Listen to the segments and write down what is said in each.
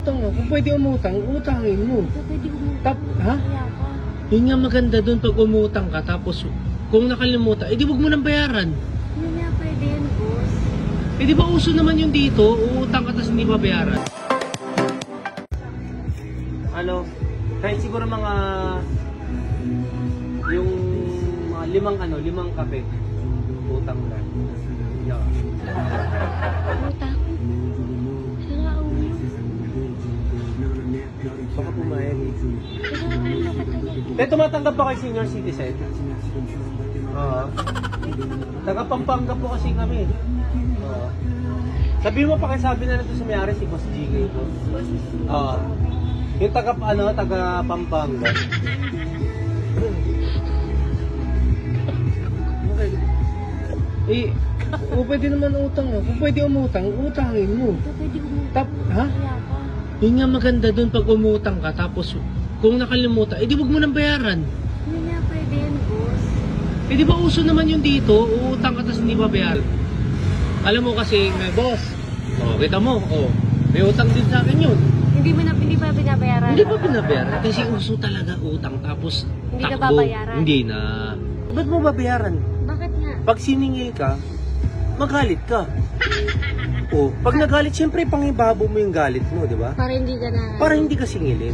Kung pwede umutang, utangin mo. Pwede umutang. Ha? Yun nga maganda dun pag umutang ka, tapos kung nakalimutan, di wag mo nang bayaran. Hindi nga pwede yan, boss. Di ba uso naman yung dito, uutang ka tapos hindi mabayaran. Ano, kahit siguro mga yung mga limang kape, utang na. Yeah. Utang? Sira ulo. Baka pumayag eh. Sira ulo ka talaga. Tumatanggap ba kayo senior citizen? Oo. Taga Pampanga po kasi kami. Oo. Sabi mo pa sabi na nito sa may-ari si Boss GK po. Oo. Yung taga Pampanga. Okay. Pwede naman utang mo. Kung pwede umutang, utangin mo. Pwede umutang. Ha? Yun nga maganda dun pag umutang ka, tapos kung nakalimutan, di wag mo nang bayaran. Hindi nga pwede yan, boss. Di ba uso naman yung dito, uutang ka tapos hindi babayaran. Alam mo kasi, boss, kita mo, may utang din sa akin yun. Hindi ba binabayaran? Hindi pa binabayaran kasi uso talaga utang tapos Hindi na takbo. babayaran? Hindi na. Ba't mo babayaran? Bakit nga? Pag siningil ka, magalit ka. Pag nagalit, siyempre pangibabo mo yung galit mo, di ba? Para hindi ka na... Para hindi ka singilin.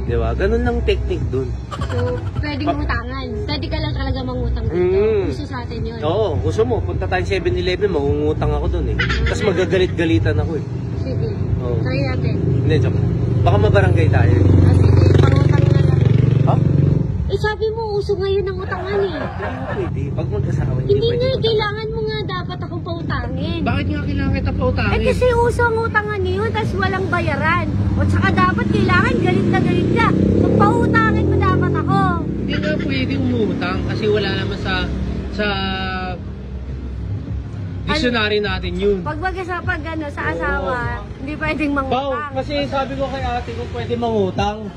Di ba? Ganun ang technique dun. So, pwedeng utangan. Pwede ka lang talaga mangutang dito. Gusto sa atin yun. Oo, gusto mo. Punta tayong 7-Eleven, mangungutang ako dun eh. Tapos magagalit-galitan ako eh. Sige. Oo. Try natin. Hindi, joke. Baka mabarangay tayo. Sige, pangutang na lang. Ha? Sabi mo, uso ngayon ang utangan eh. Pwede. Pag mag-asawa, Hindi nga, pwede kailangan mo nga dapat akong pautangin. Bakit nga kailangan kita pautangin? Kasi uso ang utangan yun, tapos walang bayaran. O tsaka dapat kailangan galit na galit ka. Magpautangin mo dapat ako. Hindi nga pwede umutang kasi wala naman sa dictionary natin yun. Pag sa asawa, hindi pwedeng mangutang. Kasi sabi ko kay ate kung pwede mangutang.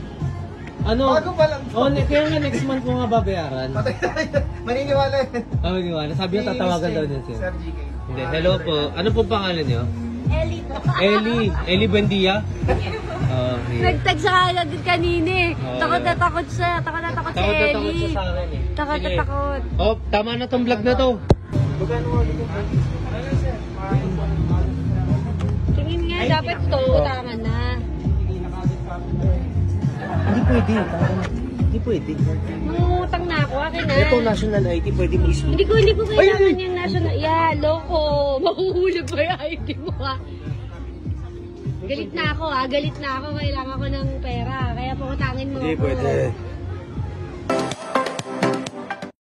Bago pa lang. Kaya nga next month ko nga babayaran. Maniniwala yan. Maniniwala. Sabi niya tatawagan daw niya siya. Sir GK. Hindi, hello po. Ano po pangalan niyo? Ellie po. Eli Buendia? Okay. Nag-tag sa agad kanina eh. Takot na takot siya. Takot na takot si Takot Ellie. siya sa akin eh. Takot na Sige. takot. Tama na tong vlog na to. Magkano nga dito? Tingin nga, dapat to, utangan na. Hindi pwede. Hindi pwede. Mangungutang na ako, akin na. Ito national ID, pwede mo isuot. Hindi ko kailangan yung national. Loko. Makuhulog pa yung ID mo ha. Galit na ako. Kailangan ko ng pera. Kaya pautangin mo Hindi ako. pwede.